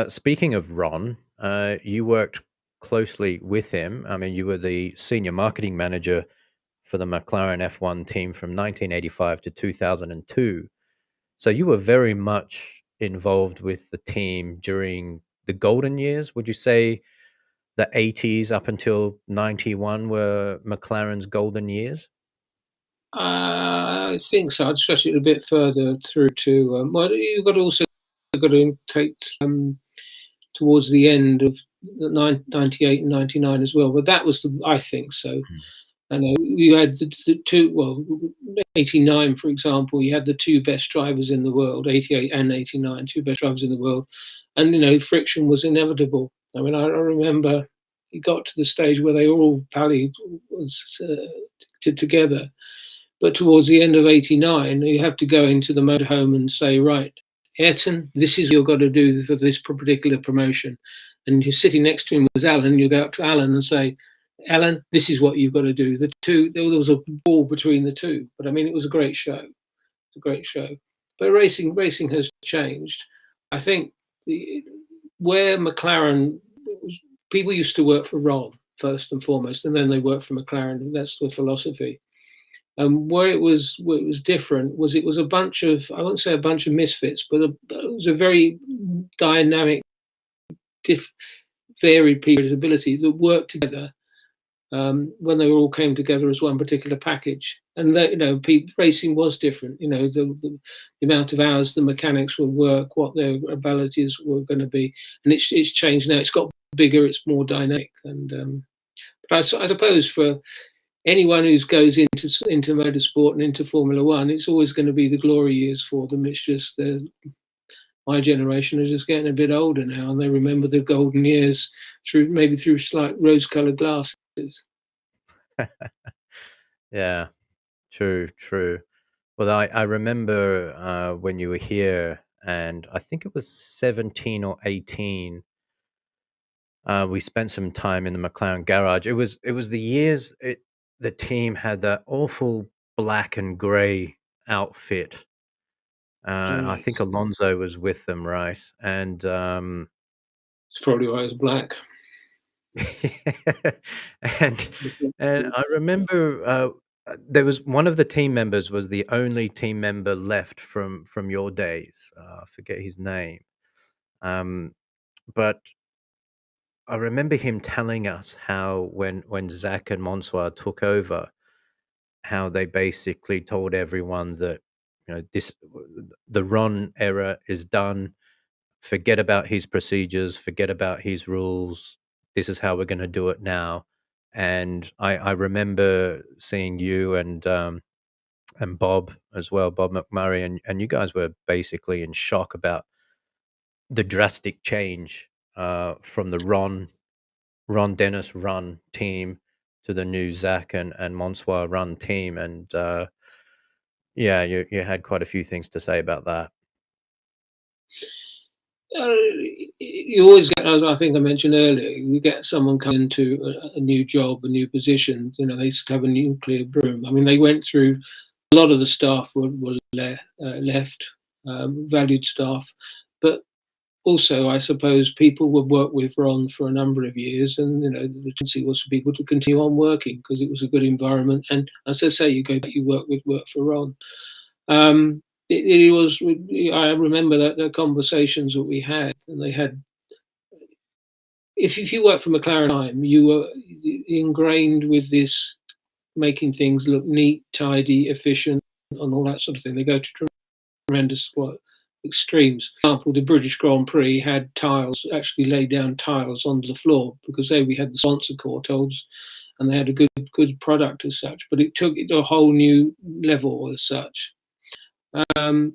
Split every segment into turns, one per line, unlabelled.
Speaking of Ron, you worked closely with him. I mean, you were the senior marketing manager for the McLaren F1 team from 1985 to 2002. So you were very much involved with the team during the golden years. Would you say the 80s up until 91 were McLaren's golden years?
I think so. I'd stretch it a bit further through to well, you've got also got to take towards the end of the 98 and 99 as well. But that was I think so. I know you had the two, well, 89, for example, you had the two best drivers in the world, 88 and 89, two best drivers in the world. And, friction was inevitable. I mean, I remember it got to the stage where they all pally was together. But towards the end of 89, you have to go into the motorhome and say, right, Ayrton, this is what you've got to do for this particular promotion. And you're sitting next to him was Alan, you go up to Alan and say, Alan, this is what you've got to do. The two, there was a ball between the two, but I mean, it was a great show. It's a great show. But racing has changed. I think where McLaren, people used to work for Ron first and foremost, and then they worked for McLaren. That's the philosophy. And where it was different was it was a bunch of, I won't say a bunch of misfits, but it was a very dynamic, varied people of ability that worked together when they all came together as one particular package. And that, racing was different. The amount of hours the mechanics would work, what their abilities were going to be, and it's changed now. It's got bigger, it's more dynamic, and but I suppose for anyone who goes into motorsport and into Formula One, it's always going to be the glory years for them. It's just my generation is just getting a bit older now, and they remember the golden years through slight rose-colored glasses.
Yeah, true, true. Well, I remember when you were here, and I think it was 17 or 18. We spent some time in the McLaren garage. It was the years the team had that awful black and grey outfit. I think
Yes,
Alonso was with them, right? And
it's probably why it's black.
and and I remember there was one of the team members was the only team member left from your days. I forget his name. Um, but I remember him telling us how when Zach and Monsoir took over, how they basically told everyone that this the Ron era is done. Forget about his procedures. Forget about his rules. This is how we're going to do it now. And I remember seeing you and Bob as well, Bob McMurray, and you guys were basically in shock about the drastic change from the Ron Dennis run team to the new Zach and Monsoir run team. And yeah, you had quite a few things to say about that.
Uh, you always get, as I think I mentioned earlier, you get someone coming into a new job, a new position. They used to have a nuclear room. I mean, they went through a lot of the staff were left, valued staff, but also, I suppose people would work with Ron for a number of years, and the tendency was for people to continue on working because it was a good environment. And as I say, you go back, you work for Ron. It was. I remember that the conversations that we had, and they had. If you work for McLaren time, you were ingrained with this making things look neat, tidy, efficient, and all that sort of thing. They go to tremendous extremes. For example, the British Grand Prix had tiles, actually laid down tiles onto the floor because we had the sponsor courtaulds and they had a good product as such. But it took it to a whole new level as such. And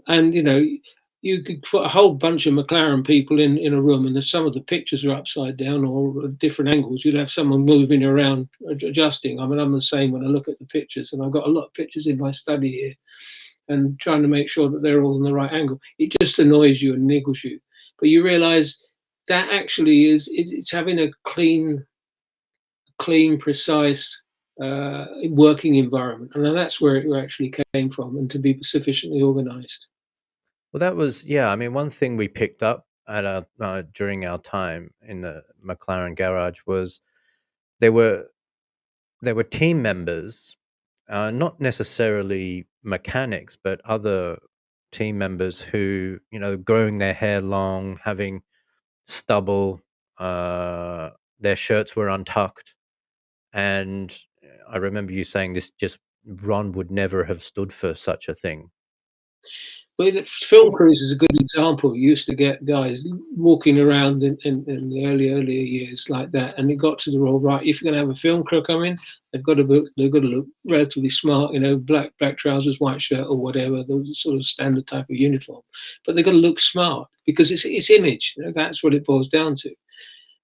you could put a whole bunch of McLaren people in a room, and if some of the pictures are upside down or at different angles, you'd have someone moving around, adjusting. I mean, I'm the same when I look at the pictures, and I've got a lot of pictures in my study here and trying to make sure that they're all in the right angle. It just annoys you and niggles you. But you realize that actually it's having a clean, precise working environment. And that's where it actually came from, and to be sufficiently organized.
Well, that was, yeah. I mean, one thing we picked up during our time in the McLaren garage was there were there were team members, not necessarily mechanics, but other team members who, growing their hair long, having stubble, their shirts were untucked, and I remember you saying this just Ron would never have stood for such a thing.
But the film crews is a good example. You used to get guys walking around in the earlier years like that, and it got to the rule, right? If you're going to have a film crew come in, they've got to look relatively smart, black trousers, white shirt, or whatever, the sort of standard type of uniform. But they've got to look smart because it's image. That's what it boils down to.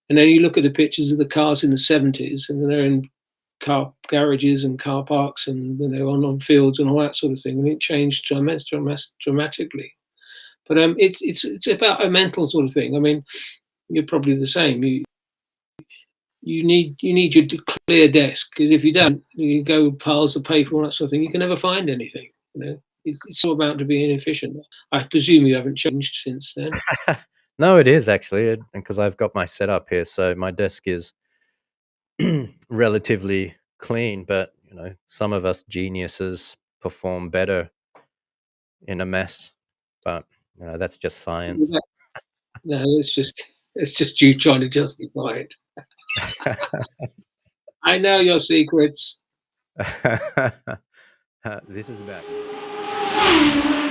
And then you look at the pictures of the cars in the 70s, and they're in car garages and car parks, and they're on fields and all that sort of thing. And it changed dramatically. But it's about a mental sort of thing. I mean, you're probably the same. You need your clear desk, because if you don't, you go piles of paper and that sort of thing. You can never find anything. It's all about to be inefficient. I presume you haven't changed since then.
No, it is actually, because I've got my setup here, so my desk is relatively clean. But some of us geniuses perform better in a mess. But that's just science.
No, it's just you trying to justify it. I know your secrets.
This is about you.